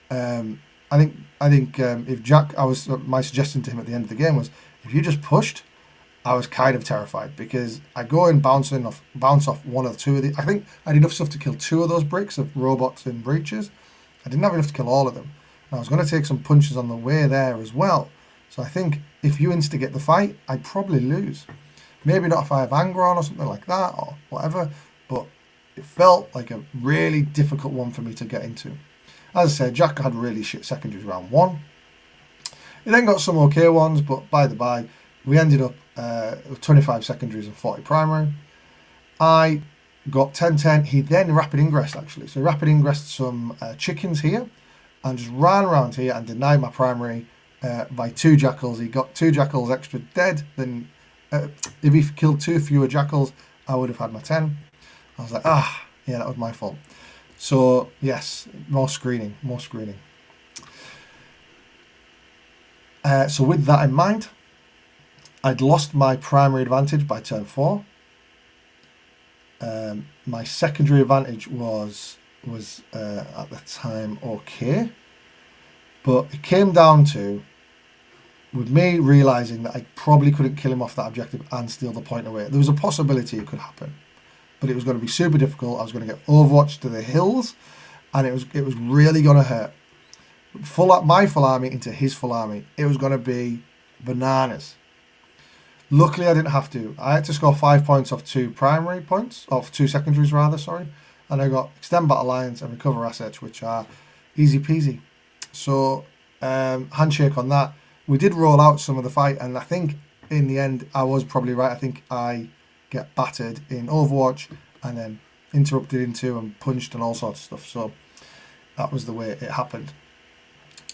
I think if Jack, my suggestion to him at the end of the game was, if you just pushed, I was kind of terrified because I go and bounce off one or two of the. I think I had enough stuff to kill 2 of those bricks of robots and breaches. I didn't have enough to kill all of them. And I was going to take some punches on the way there as well. So I think if you instigate the fight, I'd probably lose. Maybe not if I have anger on or something like that or whatever. But it felt like a really difficult one for me to get into. As I said, Jack had really shit secondaries round 1. He then got some okay ones, but by the by, we ended up with 25 secondaries and 40 primary. I got 10-10. He then rapid ingressed, actually. So rapid ingressed some chickens here and just ran around here and denied my primary by 2 jackals. He got 2 jackals extra dead. Then if he killed 2 fewer jackals, I would have had my 10. I was like, yeah, that was my fault. So, yes, more screening. So with that in mind, I'd lost my primary advantage by turn 4. My secondary advantage was at the time okay. But it came down to, with me realising that I probably couldn't kill him off that objective and steal the point away. There was a possibility it could happen, but it was going to be super difficult. I was going to get overwatched to the hills, and it was really going to hurt. My full army into his full army. It was going to be bananas. Luckily, I didn't have to. I had to score 5 points off 2 primary points, off 2 secondaries rather, sorry. And I got Extend Battle Lines and Recover Assets, which are easy peasy. So, handshake on that. We did roll out some of the fight, and I think in the end, I was probably right. I think I get battered in Overwatch and then interrupted into and punched and all sorts of stuff. So, that was the way it happened.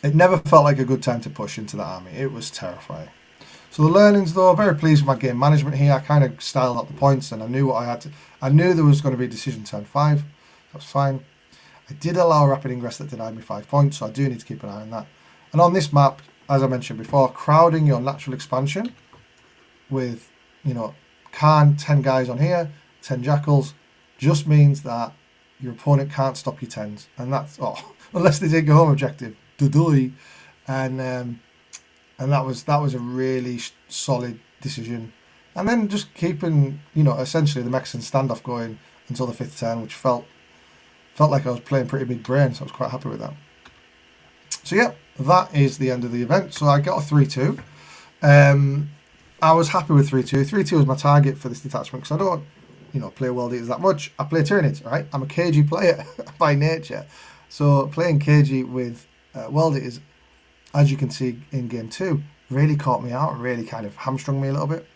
It never felt like a good time to push into that army. It was terrifying. So the learnings, though, very pleased with my game management here. I kind of styled out the points, and I knew what I had to. I knew there was going to be a decision turn 5. That's fine. I did allow a rapid ingress that denied me 5 points, so I do need to keep an eye on that. And on this map, as I mentioned before, crowding your natural expansion with, Kharn, 10 guys on here, 10 jackals, just means that your opponent can't stop your 10s, and that's unless they take a home objective. And that was a really solid decision. And then just keeping, essentially the Mexican standoff going until the 5th turn, which felt like I was playing pretty big brain, so I was quite happy with that. So yeah, that is the end of the event. So I got a 3-2. I was happy with 3-2. 3-2 was my target for this detachment because I don't, play World Eaters that much. I play Tyranids, right? I'm a KG player by nature. So playing KG with World Eaters, as you can see in game 2, really caught me out, really kind of hamstrung me a little bit.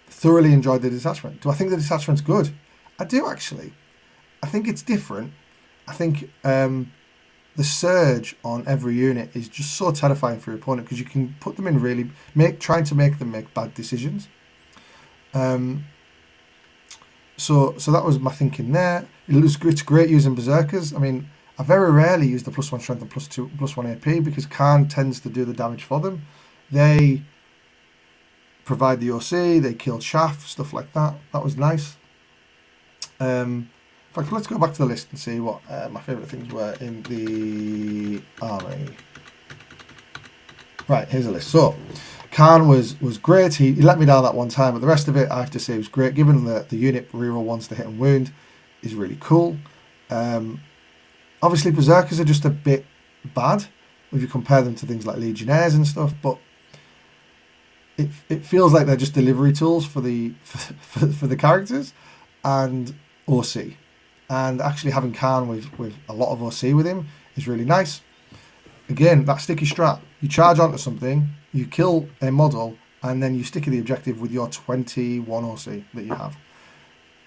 Thoroughly enjoyed the detachment. Do I think the detachment's good? I do, actually. I think it's different. I think the surge on every unit is just so terrifying for your opponent because you can put them in trying to make them make bad decisions. So that was my thinking there. It's great using Berserkers. I mean, I very rarely use the +1 strength and +1 AP because Kharn tends to do the damage for them. They provide the OC, they kill chaff, stuff like that. That was nice. In fact, let's go back to the list and see what my favourite things were in the army. Right, here's a list. So, Kharn was great. He let me down that one time, but the rest of it, I have to say, was great. Given that the unit reroll once to hit and wound is really cool. Obviously, Berserkers are just a bit bad if you compare them to things like Legionnaires and stuff, but it feels like they're just delivery tools for the for the characters and OC. And actually having Kharn with a lot of OC with him is really nice. Again, that sticky strat. You charge onto something, you kill a model, and then you sticky the objective with your 21 OC that you have.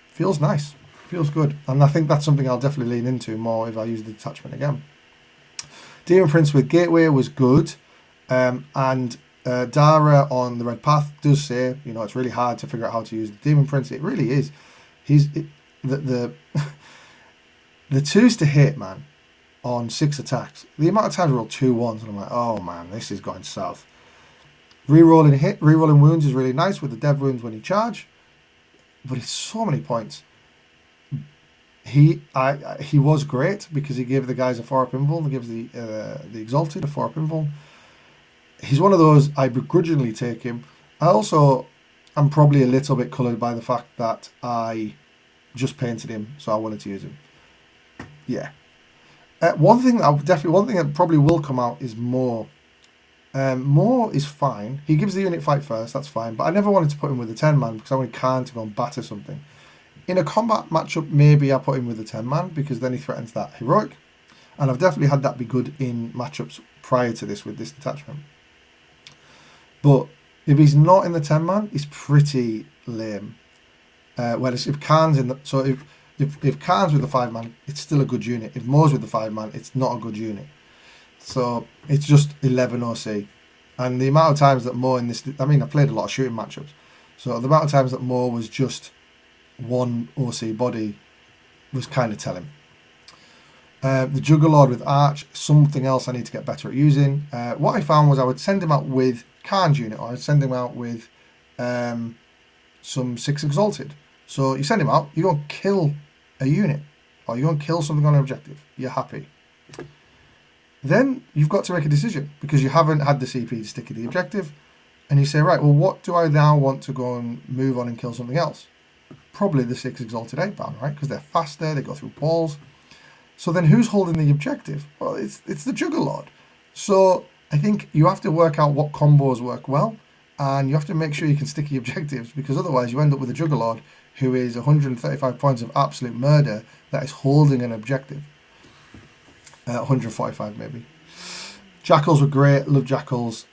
Feels nice. Feels good. And I think that's something I'll definitely lean into more if I use the detachment again. Demon Prince with Gateway was good. And Dara on the Red Path does say, it's really hard to figure out how to use the Demon Prince. It really is. The twos to hit, man, on 6 attacks. The amount of times I roll 2 1s and I'm like, oh man, this is going south. Rerolling wounds is really nice with the dev wounds when you charge, but it's so many points. He was great because he gave the guys a 4-up invul. He gives the Exalted a 4-up invul. He's one of those I begrudgingly take him. I'm probably a little bit coloured by the fact that I just painted him, so I wanted to use him. Yeah. One thing that probably will come out is Moore. Moore is fine. He gives the unit fight first, that's fine. But I never wanted to put him with a 10-man because I wanted Kharn to go and batter something. In a combat matchup, maybe I put him with a 10-man because then he threatens that heroic. And I've definitely had that be good in matchups prior to this with this detachment. But if he's not in the 10-man, he's pretty lame. Whereas if Kharn's in the... So if Kharn's with the 5-man, it's still a good unit. If Moore's with the 5-man, it's not a good unit. So it's just 11 OC. And the amount of times that Moore in this... I mean, I played a lot of shooting matchups. So the amount of times that Moore was just 1 OC body was kind of telling. The Juggerlord with Arch, something else I need to get better at using. What I found was I would send him out with Kharn's unit, or I'd send him out with some 6 Exalted. So you send him out, you go and kill a unit, or you go and kill something on an objective. You're happy. Then you've got to make a decision because you haven't had the CP to stick to the objective, and you say, right, well, what do I now want to go and move on and kill something else? Probably the 6 Exalted 8-bound, right? Because they're faster, they go through walls. So then who's holding the objective? Well, it's the Juggerlord. So I think you have to work out what combos work well, and you have to make sure you can stick the objectives because otherwise you end up with a Juggerlord who is 135 points of absolute murder that is holding an objective. 145 maybe. Jackals were great. Love Jackals.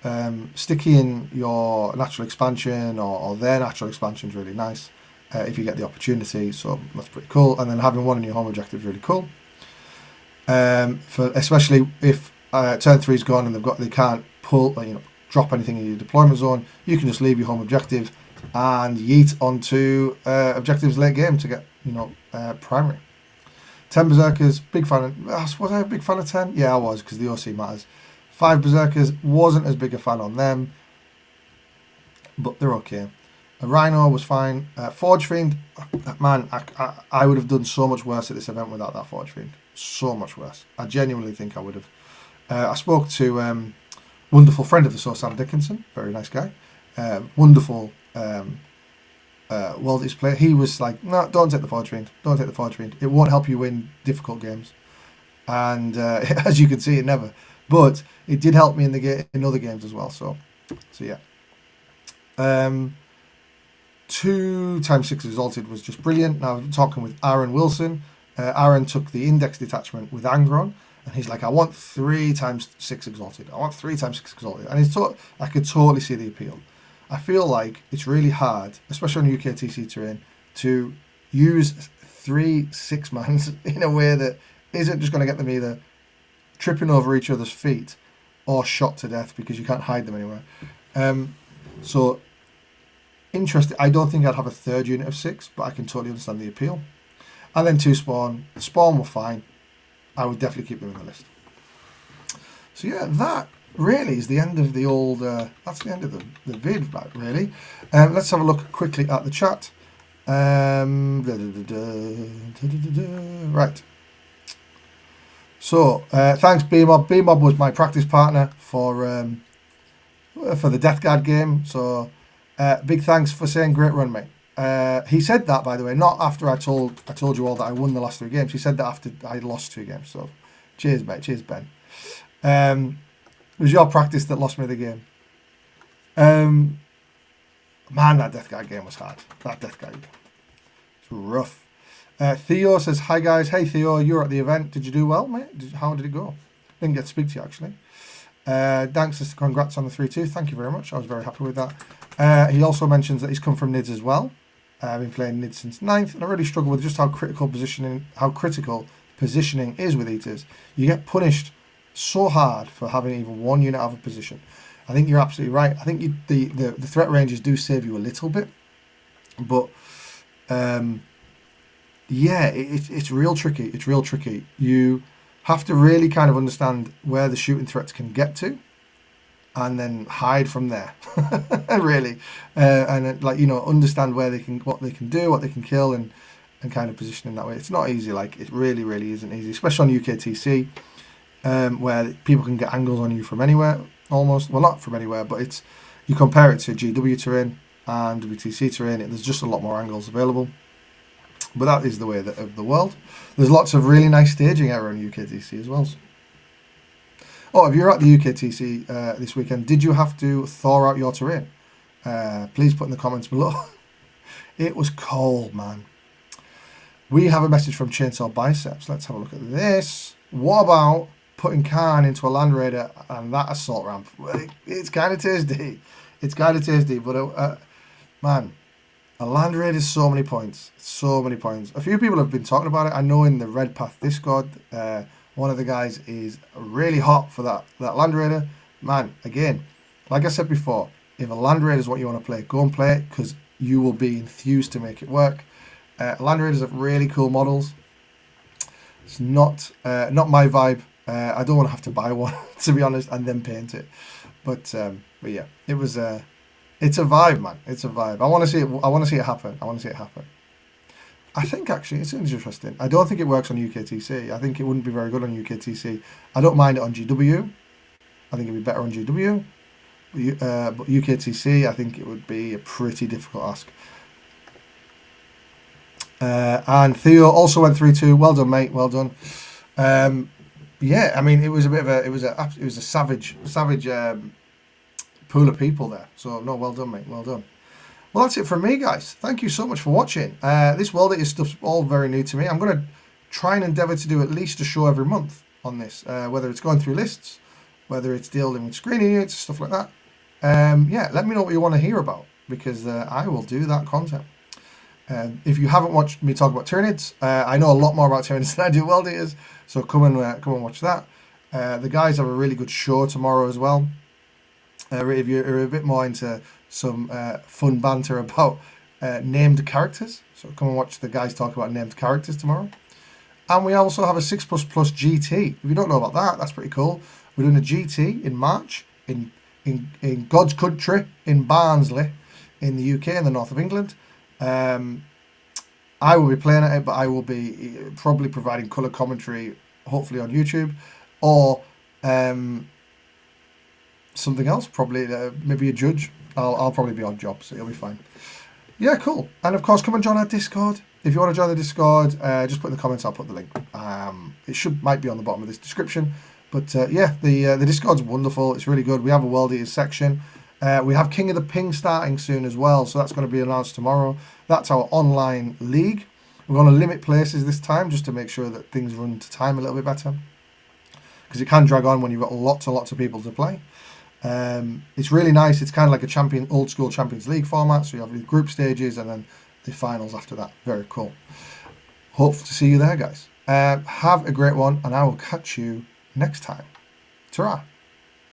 Sticky in your natural expansion or their natural expansion is really nice if you get the opportunity. So that's pretty cool. And then having one in your home objective is really cool. Especially if turn 3's gone and they can't pull, drop anything in your deployment zone, you can just leave your home objective and yeet onto objectives late game to get primary. 10 Berserkers, big fan. Was I a big fan of 10? Yeah, I was because the OC matters. 5 Berserkers, wasn't as big a fan on them, but they're okay. A Rhino was fine. Forge Fiend, man, I would have done so much worse at this event without that Forge Fiend. So much worse. I genuinely think I would have. I spoke to wonderful friend of the show, Sam Dickinson, very nice guy. Wonderful Worldies player. He was like, no, don't take the Forge Fiend. Don't take the Forge Fiend. It won't help you win difficult games. And as you can see, it never. But it did help me in other games as well. So yeah. 2 times 6 Exalted was just brilliant. Now talking with Aaron Wilson. Aaron took the Index detachment with Angron, and he's like, I want 3 times 6 Exalted. I want 3 times 6 Exalted. And I could totally see the appeal. I feel like it's really hard, especially on UKTC terrain, to use 3 6-mans in a way that isn't just going to get them either tripping over each other's feet or shot to death because you can't hide them anywhere. So interesting. I don't think I'd have a third unit of 6, but I can totally understand the appeal. And then 2 spawn. The spawn were fine. I would definitely keep them in the list. So yeah, that really is the end of the old. That's the end of the vid, really. Let's have a look quickly at the chat. Right. So thanks, B-Mob. B-Mob was my practice partner for the Death Guard game. So big thanks for saying great run, mate. He said that, by the way, not after I told you all that I won the last 3 games. He said that after I lost 2 games. So cheers, mate. Cheers, Ben. It was your practice that lost me the game. Man, that Death Guard game was hard. That Death Guard game. It's rough. Theo says, hi guys. Hey Theo, you were at the event. Did you do well, mate? How did it go? Didn't get to speak to you, actually. Thanks, congrats on the 3-2. Thank you very much. I was very happy with that. He also mentions that he's come from NIDS as well. I've been playing NIDS since 9th, and I really struggle with just how critical positioning is with Eaters. You get punished so hard for having even 1 unit out of position. I think you're absolutely right. I think the threat ranges do save you a little bit, but yeah, it's real tricky. It's real tricky. You have to really kind of understand where the shooting threats can get to, and then hide from there. Really, and understand where what they can do, what they can kill, and kind of position in that way. It's not easy. Like, it really, really isn't easy, especially on UKTC, where people can get angles on you from anywhere, almost. Well, not from anywhere, but you compare it to GW terrain and WTC terrain. There's just a lot more angles available. But that is the way of the world. There's lots of really nice staging out on UKTC as well. Oh, if you're at the UKTC this weekend, did you have to thaw out your terrain? Please put in the comments below. It was cold, man. We have a message from Chainsaw Biceps. Let's have a look at this. What about putting Kharn into a Land Raider and that assault ramp? Well, it's kind of tasty. It's kind of tasty, but man, a Land Raider is so many points. So many points. A few people have been talking about it. I know in the Red Path Discord, one of the guys is really hot for that Land Raider. Man, again, like I said before, if a Land Raider is what you want to play, go and play it, because you will be enthused to make it work. Land Raiders have really cool models. It's not my vibe. I don't want to have to buy one, to be honest, and then paint it. But yeah, it was it's a vibe, man. It's a vibe. I want to see it. I want to see it happen. I want to see it happen. I think actually it's interesting. I don't think it works on UKTC. I think it wouldn't be very good on UKTC. I don't mind it on GW. I think it'd be better on GW. But UKTC, I think it would be a pretty difficult ask. And Theo also went 3-2. Well done, mate. Well done. Yeah, I mean, it was a savage pool of people there. So no, well done, mate. Well done. Well, that's it from me, guys. Thank you so much for watching. This World Eater stuff's all very new to me. I'm going to try and endeavour to do at least a show every month on this, whether it's going through lists, whether it's dealing with screening units, stuff like that. Yeah, let me know what you want to hear about, because I will do that content. If you haven't watched me talk about Tyranids, I know a lot more about Tyranids than I do World Eaters, so come and watch that. The guys have a really good show tomorrow as well. If you're a bit more into some fun banter about named characters, so come and watch the guys talk about named characters tomorrow. And we also have a 6++ GT. If you don't know about that, that's pretty cool. We're doing a GT in March in God's country, in Barnsley, in the UK, in the north of England. I will be playing at it, but I will be probably providing colour commentary, hopefully on YouTube, or something else, probably maybe a judge. I'll probably be on job, so you'll be fine. Yeah, cool. And of course, come and join our Discord. If you want to join the Discord, just put in the comments. I'll put the link. It might be on the bottom of this description. But yeah, the Discord's wonderful. It's really good. We have a World Eaters section. We have King of the Ping starting soon as well, so that's going to be announced tomorrow. That's our online league. We're going to limit places this time, just to make sure that things run to time a little bit better, because it can drag on when you've got lots and lots of people to play. It's really nice. It's kind of like a old school Champions League format, so you have the group stages and then the finals after that. Very cool. Hope to see you there, guys. Have a great one, and I will catch you next time. Ta-ra.